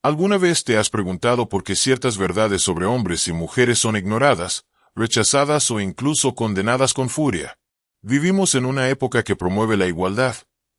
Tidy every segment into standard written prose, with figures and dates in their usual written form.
¿Alguna vez te has preguntado por qué ciertas verdades sobre hombres y mujeres son ignoradas, rechazadas o incluso condenadas con furia? Vivimos en una época que promueve la igualdad,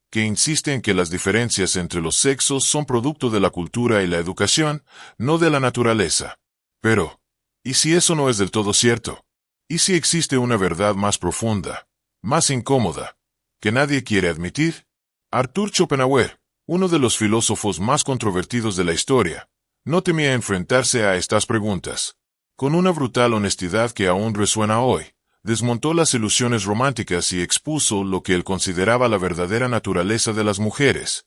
que insiste en que las diferencias entre los sexos son producto de la cultura y la educación, no de la naturaleza. Pero, ¿y si eso no es del todo cierto? ¿Y si existe una verdad más profunda, más incómoda, que nadie quiere admitir? Arthur Schopenhauer, uno de los filósofos más controvertidos de la historia, no temía enfrentarse a estas preguntas. Con una brutal honestidad que aún resuena hoy, desmontó las ilusiones románticas y expuso lo que él consideraba la verdadera naturaleza de las mujeres.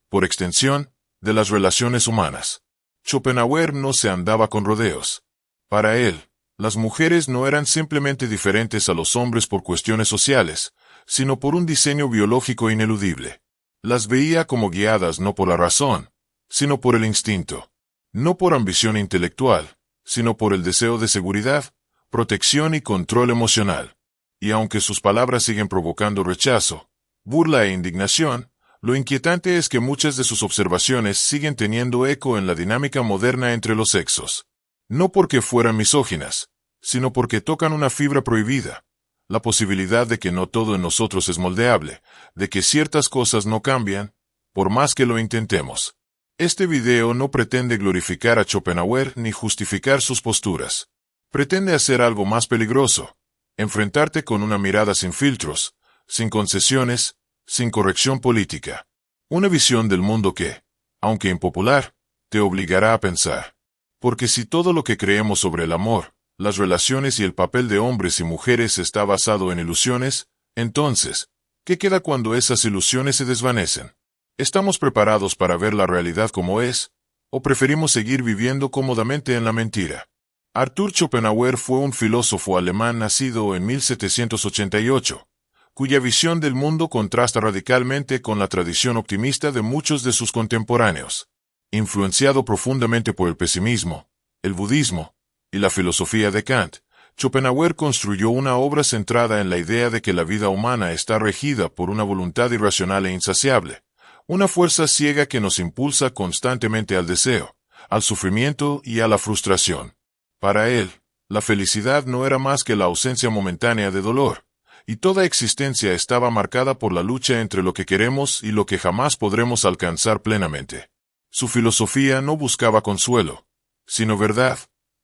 Por extensión, de las relaciones humanas. Schopenhauer no se andaba con rodeos. Para él, las mujeres no eran simplemente diferentes a los hombres por cuestiones sociales, sino por un diseño biológico ineludible. Las veía como guiadas no por la razón, sino por el instinto. No por ambición intelectual, sino por el deseo de seguridad, protección y control emocional. Y aunque sus palabras siguen provocando rechazo, burla e indignación, lo inquietante es que muchas de sus observaciones siguen teniendo eco en la dinámica moderna entre los sexos. No porque fueran misóginas, sino porque tocan una fibra prohibida. La posibilidad de que no todo en nosotros es moldeable, de que ciertas cosas no cambian, por más que lo intentemos. Este video no pretende glorificar a Schopenhauer ni justificar sus posturas. Pretende hacer algo más peligroso, enfrentarte con una mirada sin filtros, sin concesiones, sin corrección política. Una visión del mundo que, aunque impopular, te obligará a pensar. Porque si todo lo que creemos sobre el amor, las relaciones y el papel de hombres y mujeres está basado en ilusiones, entonces, ¿qué queda cuando esas ilusiones se desvanecen? ¿Estamos preparados para ver la realidad como es, o preferimos seguir viviendo cómodamente en la mentira? Arthur Schopenhauer fue un filósofo alemán nacido en 1788, cuya visión del mundo contrasta radicalmente con la tradición optimista de muchos de sus contemporáneos. Influenciado profundamente por el pesimismo, el budismo y la filosofía de Kant, Schopenhauer construyó una obra centrada en la idea de que la vida humana está regida por una voluntad irracional e insaciable, una fuerza ciega que nos impulsa constantemente al deseo, al sufrimiento y a la frustración. Para él, la felicidad no era más que la ausencia momentánea de dolor, y toda existencia estaba marcada por la lucha entre lo que queremos y lo que jamás podremos alcanzar plenamente. Su filosofía no buscaba consuelo, sino verdad,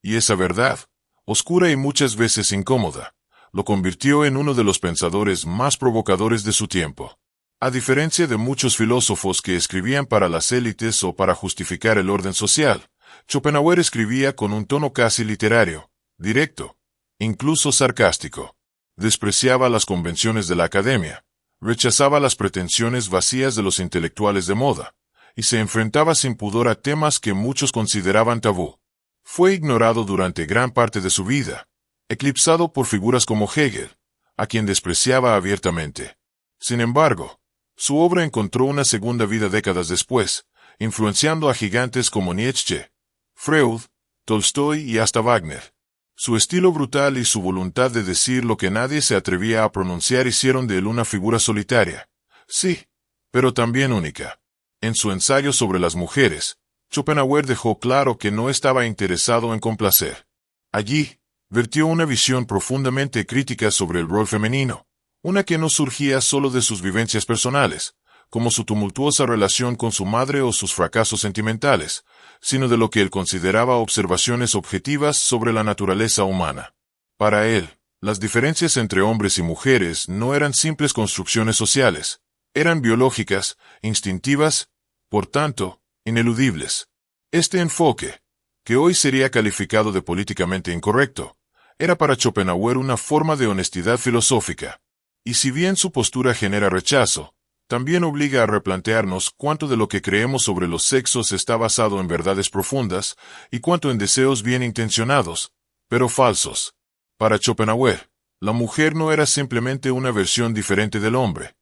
y esa verdad, oscura y muchas veces incómoda, lo convirtió en uno de los pensadores más provocadores de su tiempo. A diferencia de muchos filósofos que escribían para las élites o para justificar el orden social, Schopenhauer escribía con un tono casi literario, directo, incluso sarcástico. Despreciaba las convenciones de la academia, rechazaba las pretensiones vacías de los intelectuales de moda, y se enfrentaba sin pudor a temas que muchos consideraban tabú. Fue ignorado durante gran parte de su vida, eclipsado por figuras como Hegel, a quien despreciaba abiertamente. Sin embargo, su obra encontró una segunda vida décadas después, influenciando a gigantes como Nietzsche, Freud, Tolstoy y hasta Wagner. Su estilo brutal y su voluntad de decir lo que nadie se atrevía a pronunciar hicieron de él una figura solitaria. Sí, pero también única. En su ensayo sobre las mujeres, Schopenhauer dejó claro que no estaba interesado en complacer. Allí, vertió una visión profundamente crítica sobre el rol femenino, una que no surgía solo de sus vivencias personales, como su tumultuosa relación con su madre o sus fracasos sentimentales, sino de lo que él consideraba observaciones objetivas sobre la naturaleza humana. Para él, las diferencias entre hombres y mujeres no eran simples construcciones sociales, eran biológicas, instintivas, por tanto, ineludibles. Este enfoque, que hoy sería calificado de políticamente incorrecto, era para Schopenhauer una forma de honestidad filosófica. Y si bien su postura genera rechazo, también obliga a replantearnos cuánto de lo que creemos sobre los sexos está basado en verdades profundas y cuánto en deseos bien intencionados, pero falsos. Para Schopenhauer, la mujer no era simplemente una versión diferente del hombre,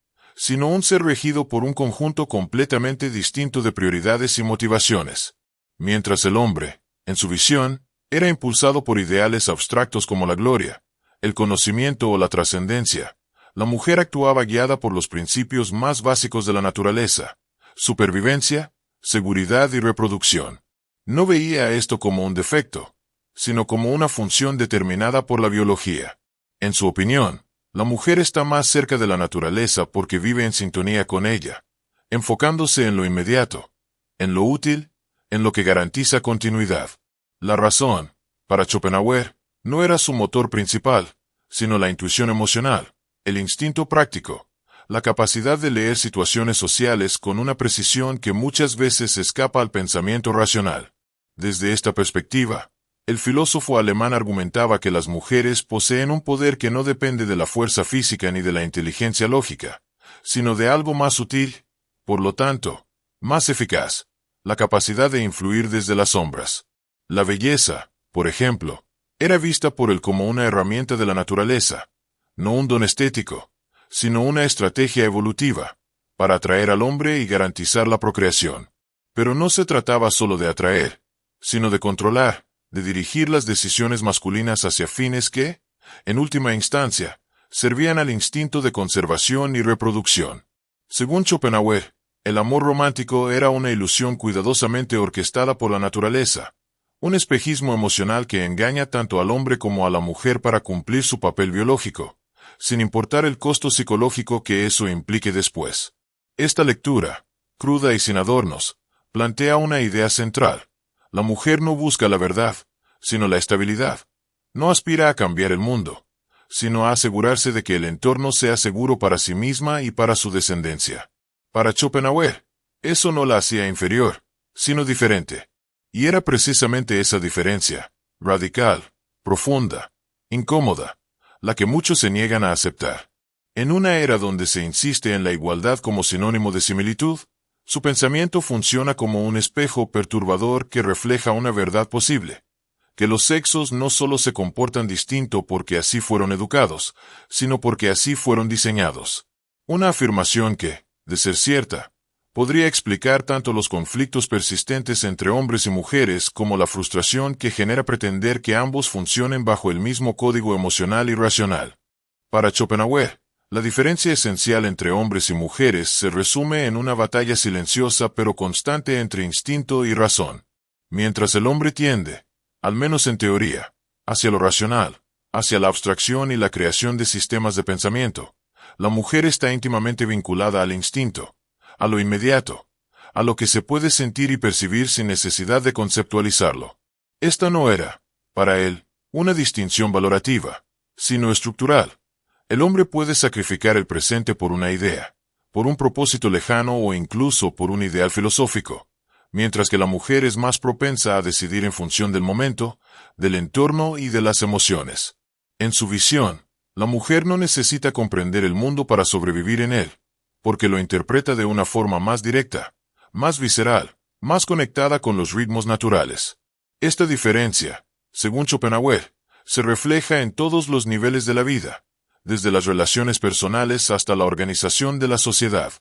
sino un ser regido por un conjunto completamente distinto de prioridades y motivaciones. Mientras el hombre, en su visión, era impulsado por ideales abstractos como la gloria, el conocimiento o la trascendencia, la mujer actuaba guiada por los principios más básicos de la naturaleza: supervivencia, seguridad y reproducción. No veía esto como un defecto, sino como una función determinada por la biología. En su opinión, la mujer está más cerca de la naturaleza porque vive en sintonía con ella, enfocándose en lo inmediato, en lo útil, en lo que garantiza continuidad. La razón, para Schopenhauer, no era su motor principal, sino la intuición emocional, el instinto práctico, la capacidad de leer situaciones sociales con una precisión que muchas veces escapa al pensamiento racional. Desde esta perspectiva, el filósofo alemán argumentaba que las mujeres poseen un poder que no depende de la fuerza física ni de la inteligencia lógica, sino de algo más sutil, por lo tanto, más eficaz, la capacidad de influir desde las sombras. La belleza, por ejemplo, era vista por él como una herramienta de la naturaleza, no un don estético, sino una estrategia evolutiva, para atraer al hombre y garantizar la procreación. Pero no se trataba solo de atraer, sino de controlar, de dirigir las decisiones masculinas hacia fines que, en última instancia, servían al instinto de conservación y reproducción. Según Schopenhauer, el amor romántico era una ilusión cuidadosamente orquestada por la naturaleza, un espejismo emocional que engaña tanto al hombre como a la mujer para cumplir su papel biológico, sin importar el costo psicológico que eso implique después. Esta lectura, cruda y sin adornos, plantea una idea central. La mujer no busca la verdad, sino la estabilidad. No aspira a cambiar el mundo, sino a asegurarse de que el entorno sea seguro para sí misma y para su descendencia. Para Schopenhauer, eso no la hacía inferior, sino diferente. Y era precisamente esa diferencia, radical, profunda, incómoda, la que muchos se niegan a aceptar. En una era donde se insiste en la igualdad como sinónimo de similitud, su pensamiento funciona como un espejo perturbador que refleja una verdad posible, que los sexos no solo se comportan distinto porque así fueron educados, sino porque así fueron diseñados. Una afirmación que, de ser cierta, podría explicar tanto los conflictos persistentes entre hombres y mujeres como la frustración que genera pretender que ambos funcionen bajo el mismo código emocional y racional. Para Schopenhauer, la diferencia esencial entre hombres y mujeres se resume en una batalla silenciosa pero constante entre instinto y razón. Mientras el hombre tiende, al menos en teoría, hacia lo racional, hacia la abstracción y la creación de sistemas de pensamiento, la mujer está íntimamente vinculada al instinto, a lo inmediato, a lo que se puede sentir y percibir sin necesidad de conceptualizarlo. Esta no era, para él, una distinción valorativa, sino estructural. El hombre puede sacrificar el presente por una idea, por un propósito lejano o incluso por un ideal filosófico, mientras que la mujer es más propensa a decidir en función del momento, del entorno y de las emociones. En su visión, la mujer no necesita comprender el mundo para sobrevivir en él, porque lo interpreta de una forma más directa, más visceral, más conectada con los ritmos naturales. Esta diferencia, según Schopenhauer, se refleja en todos los niveles de la vida, desde las relaciones personales hasta la organización de la sociedad.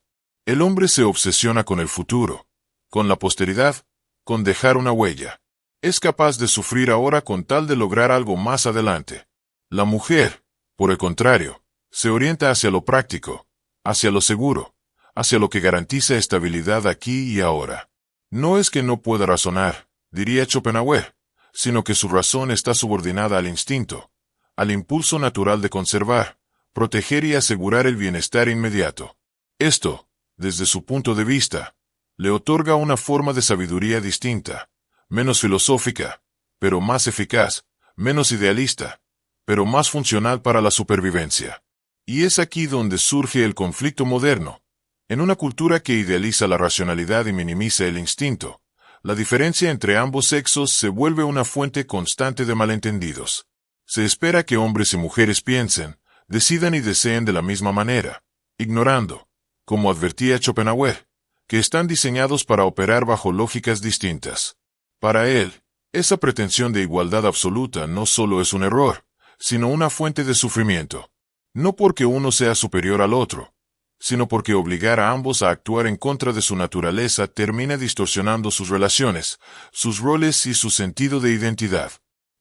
El hombre se obsesiona con el futuro, con la posteridad, con dejar una huella. Es capaz de sufrir ahora con tal de lograr algo más adelante. La mujer, por el contrario, se orienta hacia lo práctico, hacia lo seguro, hacia lo que garantiza estabilidad aquí y ahora. No es que no pueda razonar, diría Schopenhauer, sino que su razón está subordinada al instinto, al impulso natural de conservar, proteger y asegurar el bienestar inmediato. Esto, desde su punto de vista, le otorga una forma de sabiduría distinta, menos filosófica, pero más eficaz, menos idealista, pero más funcional para la supervivencia. Y es aquí donde surge el conflicto moderno. En una cultura que idealiza la racionalidad y minimiza el instinto, la diferencia entre ambos sexos se vuelve una fuente constante de malentendidos. Se espera que hombres y mujeres piensen, decidan y deseen de la misma manera, ignorando, como advertía Schopenhauer, que están diseñados para operar bajo lógicas distintas. Para él, esa pretensión de igualdad absoluta no solo es un error, sino una fuente de sufrimiento. No porque uno sea superior al otro, sino porque obligar a ambos a actuar en contra de su naturaleza termina distorsionando sus relaciones, sus roles y su sentido de identidad.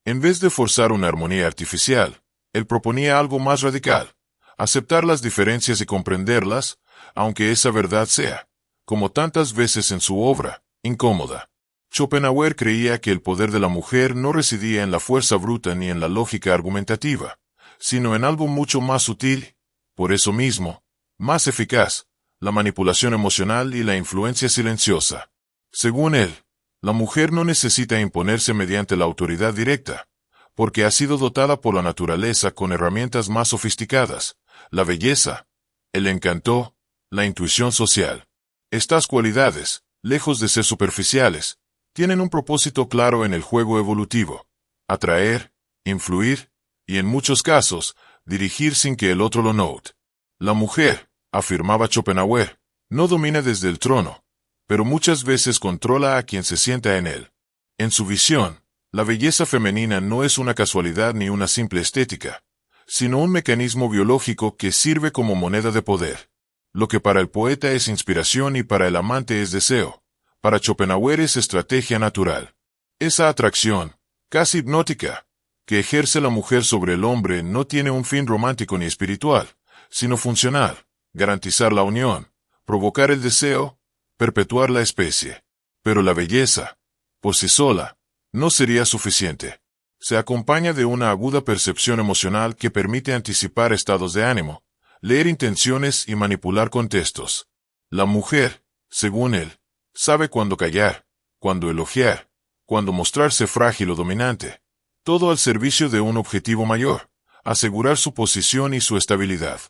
En vez de forzar una armonía artificial, él proponía algo más radical: aceptar las diferencias y comprenderlas, aunque esa verdad sea, como tantas veces en su obra, incómoda. Schopenhauer creía que el poder de la mujer no residía en la fuerza bruta ni en la lógica argumentativa, sino en algo mucho más sutil, por eso mismo, más eficaz, la manipulación emocional y la influencia silenciosa. Según él, la mujer no necesita imponerse mediante la autoridad directa, porque ha sido dotada por la naturaleza con herramientas más sofisticadas, la belleza, el encanto, la intuición social. Estas cualidades, lejos de ser superficiales, tienen un propósito claro en el juego evolutivo: atraer, influir, y en muchos casos, dirigir sin que el otro lo note. La mujer, afirmaba Schopenhauer, no domina desde el trono, pero muchas veces controla a quien se sienta en él. En su visión, la belleza femenina no es una casualidad ni una simple estética, sino un mecanismo biológico que sirve como moneda de poder. Lo que para el poeta es inspiración y para el amante es deseo, para Schopenhauer es estrategia natural. Esa atracción, casi hipnótica, que ejerce la mujer sobre el hombre no tiene un fin romántico ni espiritual, sino funcional: garantizar la unión, provocar el deseo, perpetuar la especie. Pero la belleza, por sí sola, no sería suficiente. Se acompaña de una aguda percepción emocional que permite anticipar estados de ánimo, leer intenciones y manipular contextos. La mujer, según él, sabe cuándo callar, cuándo elogiar, cuándo mostrarse frágil o dominante, todo al servicio de un objetivo mayor: asegurar su posición y su estabilidad.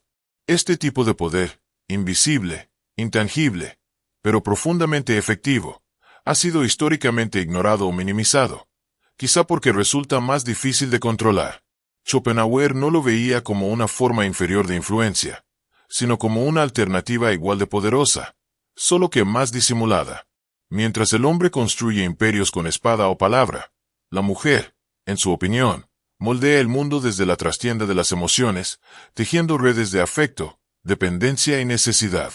Este tipo de poder, invisible, intangible, pero profundamente efectivo, ha sido históricamente ignorado o minimizado, quizá porque resulta más difícil de controlar. Schopenhauer no lo veía como una forma inferior de influencia, sino como una alternativa igual de poderosa, solo que más disimulada. Mientras el hombre construye imperios con espada o palabra, la mujer, en su opinión, moldea el mundo desde la trastienda de las emociones, tejiendo redes de afecto, dependencia y necesidad.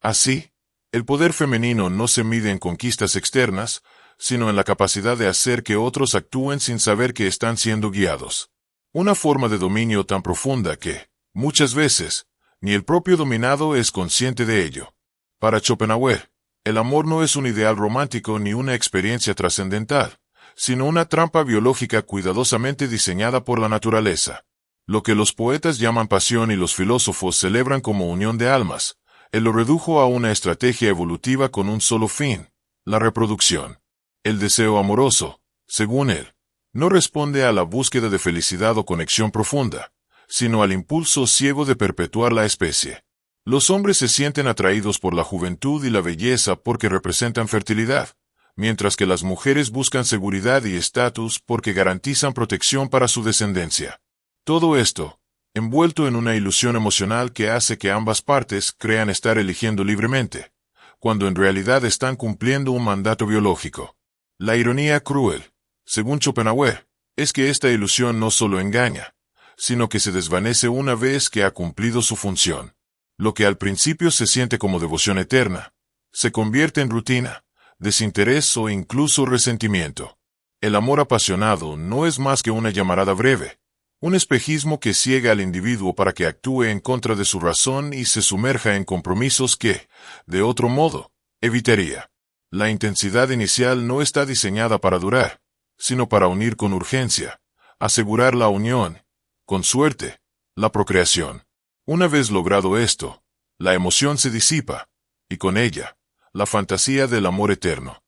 Así, el poder femenino no se mide en conquistas externas, sino en la capacidad de hacer que otros actúen sin saber que están siendo guiados. Una forma de dominio tan profunda que, muchas veces, ni el propio dominado es consciente de ello. Para Schopenhauer, el amor no es un ideal romántico ni una experiencia trascendental, sino una trampa biológica cuidadosamente diseñada por la naturaleza. Lo que los poetas llaman pasión y los filósofos celebran como unión de almas, él lo redujo a una estrategia evolutiva con un solo fin: la reproducción. El deseo amoroso, según él, no responde a la búsqueda de felicidad o conexión profunda, sino al impulso ciego de perpetuar la especie. Los hombres se sienten atraídos por la juventud y la belleza porque representan fertilidad, mientras que las mujeres buscan seguridad y estatus porque garantizan protección para su descendencia. Todo esto, envuelto en una ilusión emocional que hace que ambas partes crean estar eligiendo libremente, cuando en realidad están cumpliendo un mandato biológico. La ironía cruel, según Schopenhauer, es que esta ilusión no solo engaña, sino que se desvanece una vez que ha cumplido su función. Lo que al principio se siente como devoción eterna, se convierte en rutina, desinterés o incluso resentimiento. El amor apasionado no es más que una llamarada breve, un espejismo que ciega al individuo para que actúe en contra de su razón y se sumerja en compromisos que, de otro modo, evitaría. La intensidad inicial no está diseñada para durar, sino para unir con urgencia, asegurar la unión, con suerte, la procreación. Una vez logrado esto, la emoción se disipa, y con ella, la fantasía del amor eterno.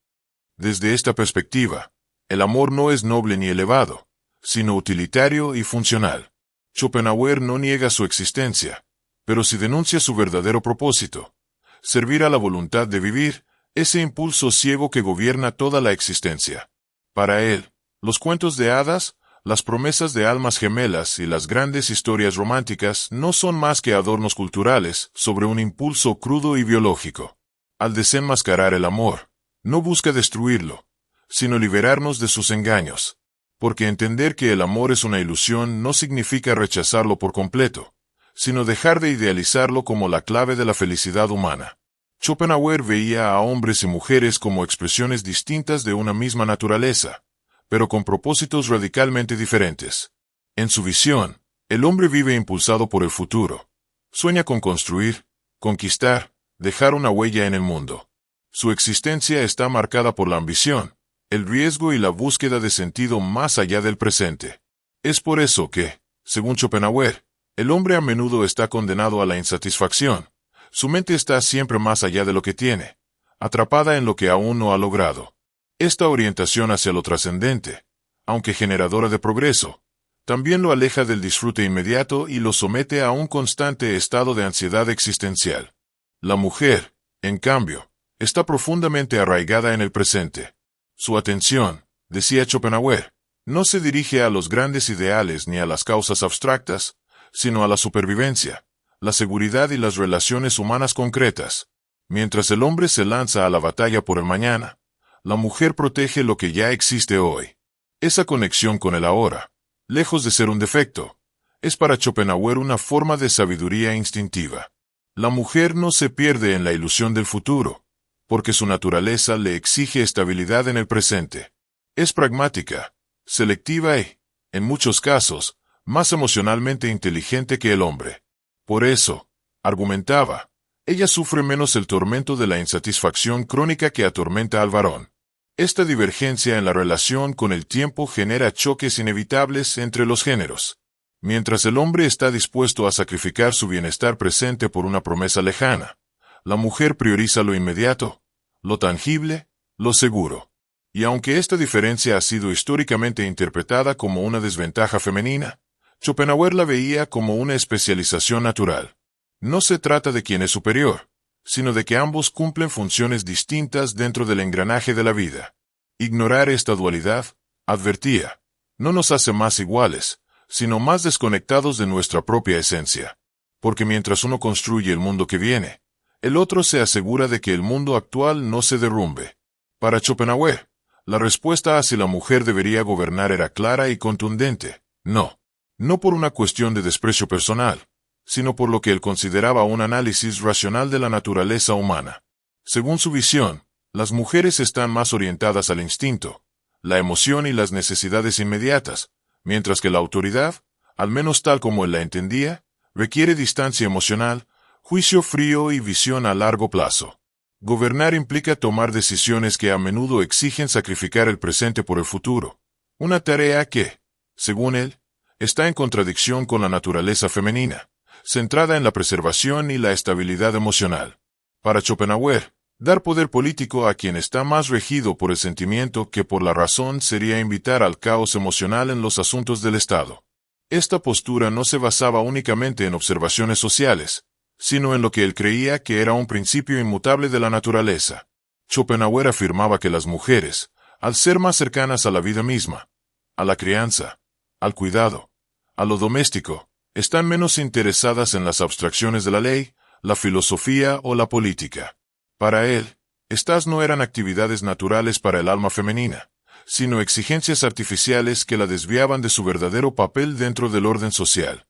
Desde esta perspectiva, el amor no es noble ni elevado, sino utilitario y funcional. Schopenhauer no niega su existencia, pero sí denuncia su verdadero propósito: servir a la voluntad de vivir, ese impulso ciego que gobierna toda la existencia. Para él, los cuentos de hadas, las promesas de almas gemelas y las grandes historias románticas no son más que adornos culturales sobre un impulso crudo y biológico. Al desenmascarar el amor, no busca destruirlo, sino liberarnos de sus engaños. Porque entender que el amor es una ilusión no significa rechazarlo por completo, sino dejar de idealizarlo como la clave de la felicidad humana. Schopenhauer veía a hombres y mujeres como expresiones distintas de una misma naturaleza, pero con propósitos radicalmente diferentes. En su visión, el hombre vive impulsado por el futuro. Sueña con construir, conquistar, dejar una huella en el mundo. Su existencia está marcada por la ambición, el riesgo y la búsqueda de sentido más allá del presente. Es por eso que, según Schopenhauer, el hombre a menudo está condenado a la insatisfacción. Su mente está siempre más allá de lo que tiene, atrapada en lo que aún no ha logrado. Esta orientación hacia lo trascendente, aunque generadora de progreso, también lo aleja del disfrute inmediato y lo somete a un constante estado de ansiedad existencial. La mujer, en cambio, está profundamente arraigada en el presente. Su atención, decía Schopenhauer, no se dirige a los grandes ideales ni a las causas abstractas, sino a la supervivencia, la seguridad y las relaciones humanas concretas. Mientras el hombre se lanza a la batalla por el mañana, la mujer protege lo que ya existe hoy. Esa conexión con el ahora, lejos de ser un defecto, es para Schopenhauer una forma de sabiduría instintiva. La mujer no se pierde en la ilusión del futuro, porque su naturaleza le exige estabilidad en el presente. Es pragmática, selectiva y, en muchos casos, más emocionalmente inteligente que el hombre. Por eso, argumentaba, ella sufre menos el tormento de la insatisfacción crónica que atormenta al varón. Esta divergencia en la relación con el tiempo genera choques inevitables entre los géneros. Mientras el hombre está dispuesto a sacrificar su bienestar presente por una promesa lejana, la mujer prioriza lo inmediato, lo tangible, lo seguro. Y aunque esta diferencia ha sido históricamente interpretada como una desventaja femenina, Schopenhauer la veía como una especialización natural. No se trata de quién es superior, sino de que ambos cumplen funciones distintas dentro del engranaje de la vida. Ignorar esta dualidad, advertía, no nos hace más iguales, sino más desconectados de nuestra propia esencia. Porque mientras uno construye el mundo que viene, el otro se asegura de que el mundo actual no se derrumbe. Para Schopenhauer, la respuesta a si la mujer debería gobernar era clara y contundente. No por una cuestión de desprecio personal, sino por lo que él consideraba un análisis racional de la naturaleza humana. Según su visión, las mujeres están más orientadas al instinto, la emoción y las necesidades inmediatas, mientras que la autoridad, al menos tal como él la entendía, requiere distancia emocional, juicio frío y visión a largo plazo. Gobernar implica tomar decisiones que a menudo exigen sacrificar el presente por el futuro, una tarea que, según él, está en contradicción con la naturaleza femenina, centrada en la preservación y la estabilidad emocional. Para Schopenhauer, dar poder político a quien está más regido por el sentimiento que por la razón sería invitar al caos emocional en los asuntos del Estado. Esta postura no se basaba únicamente en observaciones sociales, sino en lo que él creía que era un principio inmutable de la naturaleza. Schopenhauer afirmaba que las mujeres, al ser más cercanas a la vida misma, a la crianza, al cuidado, a lo doméstico, están menos interesadas en las abstracciones de la ley, la filosofía o la política. Para él, estas no eran actividades naturales para el alma femenina, sino exigencias artificiales que la desviaban de su verdadero papel dentro del orden social.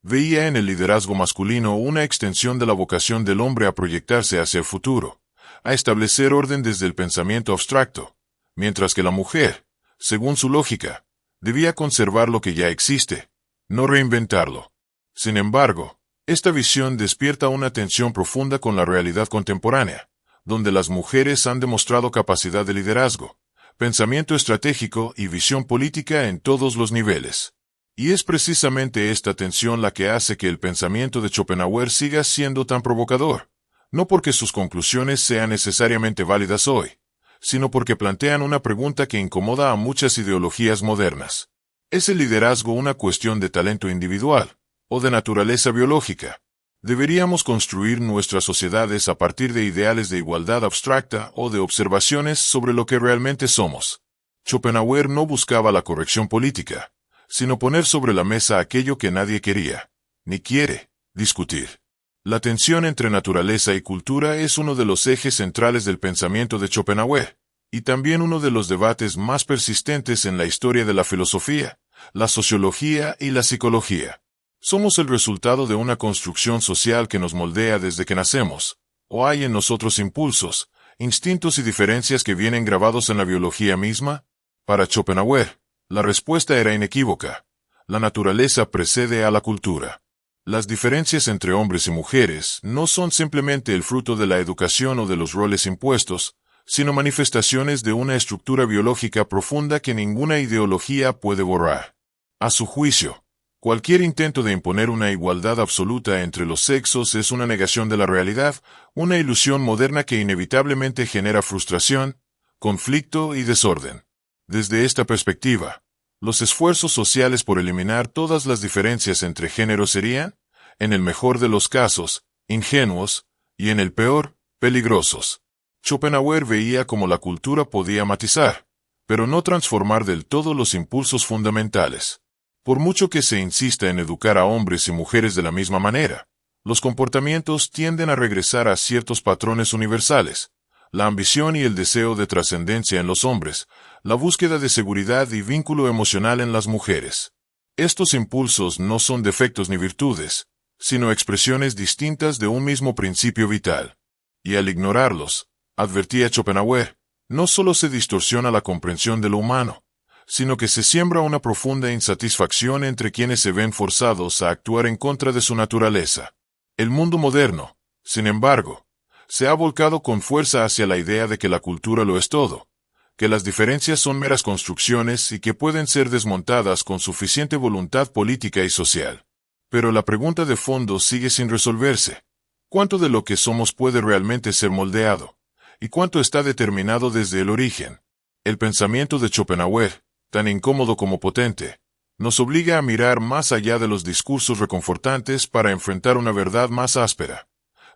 Veía en el liderazgo masculino una extensión de la vocación del hombre a proyectarse hacia el futuro, a establecer orden desde el pensamiento abstracto, mientras que la mujer, según su lógica, debía conservar lo que ya existe, no reinventarlo. Sin embargo, esta visión despierta una tensión profunda con la realidad contemporánea, donde las mujeres han demostrado capacidad de liderazgo, pensamiento estratégico y visión política en todos los niveles. Y es precisamente esta tensión la que hace que el pensamiento de Schopenhauer siga siendo tan provocador, no porque sus conclusiones sean necesariamente válidas hoy, sino porque plantean una pregunta que incomoda a muchas ideologías modernas. ¿Es el liderazgo una cuestión de talento individual, o de naturaleza biológica? ¿Deberíamos construir nuestras sociedades a partir de ideales de igualdad abstracta o de observaciones sobre lo que realmente somos? Schopenhauer no buscaba la corrección política, sino poner sobre la mesa aquello que nadie quería, ni quiere, discutir. La tensión entre naturaleza y cultura es uno de los ejes centrales del pensamiento de Schopenhauer, y también uno de los debates más persistentes en la historia de la filosofía, la sociología y la psicología. ¿Somos el resultado de una construcción social que nos moldea desde que nacemos? ¿O hay en nosotros impulsos, instintos y diferencias que vienen grabados en la biología misma? Para Schopenhauer, la respuesta era inequívoca. La naturaleza precede a la cultura. Las diferencias entre hombres y mujeres no son simplemente el fruto de la educación o de los roles impuestos, sino manifestaciones de una estructura biológica profunda que ninguna ideología puede borrar. A su juicio, cualquier intento de imponer una igualdad absoluta entre los sexos es una negación de la realidad, una ilusión moderna que inevitablemente genera frustración, conflicto y desorden. Desde esta perspectiva, los esfuerzos sociales por eliminar todas las diferencias entre géneros serían, en el mejor de los casos, ingenuos, y en el peor, peligrosos. Schopenhauer veía cómo la cultura podía matizar, pero no transformar del todo los impulsos fundamentales. Por mucho que se insista en educar a hombres y mujeres de la misma manera, los comportamientos tienden a regresar a ciertos patrones universales: la ambición y el deseo de trascendencia en los hombres, la búsqueda de seguridad y vínculo emocional en las mujeres. Estos impulsos no son defectos ni virtudes, sino expresiones distintas de un mismo principio vital. Y al ignorarlos, advertía Schopenhauer, no solo se distorsiona la comprensión de lo humano, sino que se siembra una profunda insatisfacción entre quienes se ven forzados a actuar en contra de su naturaleza. El mundo moderno, sin embargo, se ha volcado con fuerza hacia la idea de que la cultura lo es todo, que las diferencias son meras construcciones y que pueden ser desmontadas con suficiente voluntad política y social. Pero la pregunta de fondo sigue sin resolverse. ¿Cuánto de lo que somos puede realmente ser moldeado? ¿Y cuánto está determinado desde el origen? El pensamiento de Schopenhauer, tan incómodo como potente, nos obliga a mirar más allá de los discursos reconfortantes para enfrentar una verdad más áspera.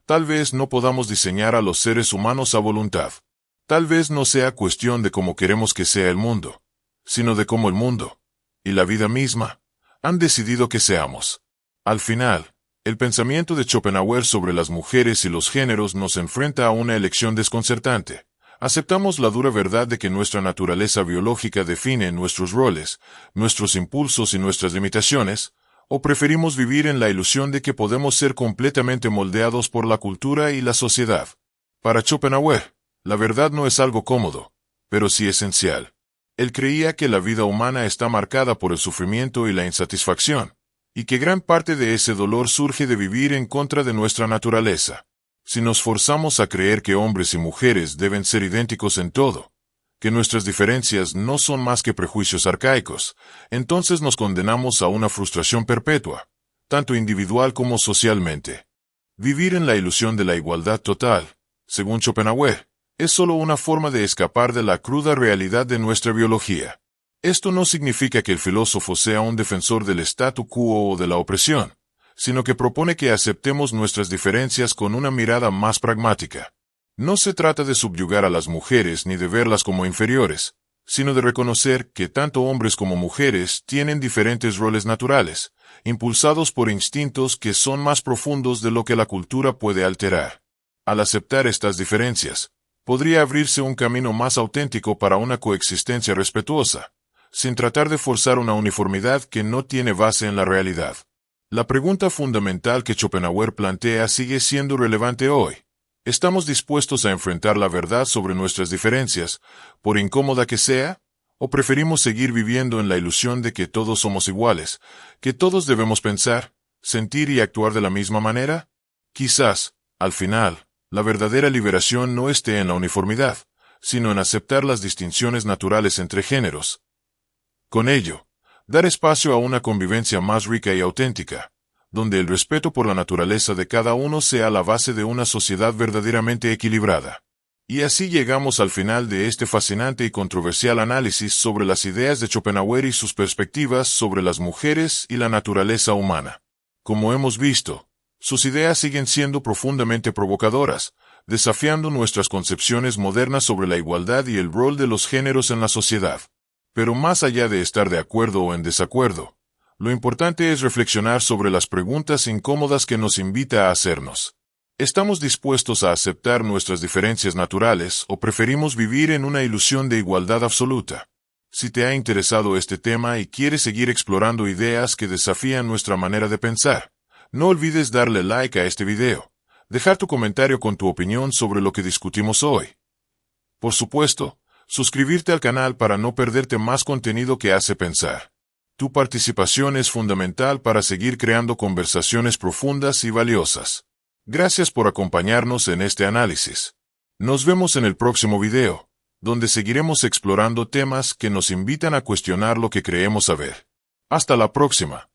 Tal vez no podamos diseñar a los seres humanos a voluntad. Tal vez no sea cuestión de cómo queremos que sea el mundo, sino de cómo el mundo, y la vida misma, han decidido que seamos. Al final, el pensamiento de Schopenhauer sobre las mujeres y los géneros nos enfrenta a una elección desconcertante. ¿Aceptamos la dura verdad de que nuestra naturaleza biológica define nuestros roles, nuestros impulsos y nuestras limitaciones, o preferimos vivir en la ilusión de que podemos ser completamente moldeados por la cultura y la sociedad? Para Schopenhauer, la verdad no es algo cómodo, pero sí esencial. Él creía que la vida humana está marcada por el sufrimiento y la insatisfacción, y que gran parte de ese dolor surge de vivir en contra de nuestra naturaleza. Si nos forzamos a creer que hombres y mujeres deben ser idénticos en todo, que nuestras diferencias no son más que prejuicios arcaicos, entonces nos condenamos a una frustración perpetua, tanto individual como socialmente. Vivir en la ilusión de la igualdad total, según Schopenhauer, es solo una forma de escapar de la cruda realidad de nuestra biología. Esto no significa que el filósofo sea un defensor del statu quo o de la opresión, sino que propone que aceptemos nuestras diferencias con una mirada más pragmática. No se trata de subyugar a las mujeres ni de verlas como inferiores, sino de reconocer que tanto hombres como mujeres tienen diferentes roles naturales, impulsados por instintos que son más profundos de lo que la cultura puede alterar. Al aceptar estas diferencias, podría abrirse un camino más auténtico para una coexistencia respetuosa, sin tratar de forzar una uniformidad que no tiene base en la realidad. La pregunta fundamental que Schopenhauer plantea sigue siendo relevante hoy. ¿Estamos dispuestos a enfrentar la verdad sobre nuestras diferencias, por incómoda que sea? ¿O preferimos seguir viviendo en la ilusión de que todos somos iguales, que todos debemos pensar, sentir y actuar de la misma manera? Quizás, al final, la verdadera liberación no esté en la uniformidad, sino en aceptar las distinciones naturales entre géneros. Con ello, dar espacio a una convivencia más rica y auténtica, donde el respeto por la naturaleza de cada uno sea la base de una sociedad verdaderamente equilibrada. Y así llegamos al final de este fascinante y controversial análisis sobre las ideas de Schopenhauer y sus perspectivas sobre las mujeres y la naturaleza humana. Como hemos visto, sus ideas siguen siendo profundamente provocadoras, desafiando nuestras concepciones modernas sobre la igualdad y el rol de los géneros en la sociedad. Pero más allá de estar de acuerdo o en desacuerdo, lo importante es reflexionar sobre las preguntas incómodas que nos invita a hacernos. ¿Estamos dispuestos a aceptar nuestras diferencias naturales o preferimos vivir en una ilusión de igualdad absoluta? Si te ha interesado este tema y quieres seguir explorando ideas que desafían nuestra manera de pensar, no olvides darle like a este video, dejar tu comentario con tu opinión sobre lo que discutimos hoy. Por supuesto, suscribirte al canal para no perderte más contenido que hace pensar. Tu participación es fundamental para seguir creando conversaciones profundas y valiosas. Gracias por acompañarnos en este análisis. Nos vemos en el próximo video, donde seguiremos explorando temas que nos invitan a cuestionar lo que creemos saber. Hasta la próxima.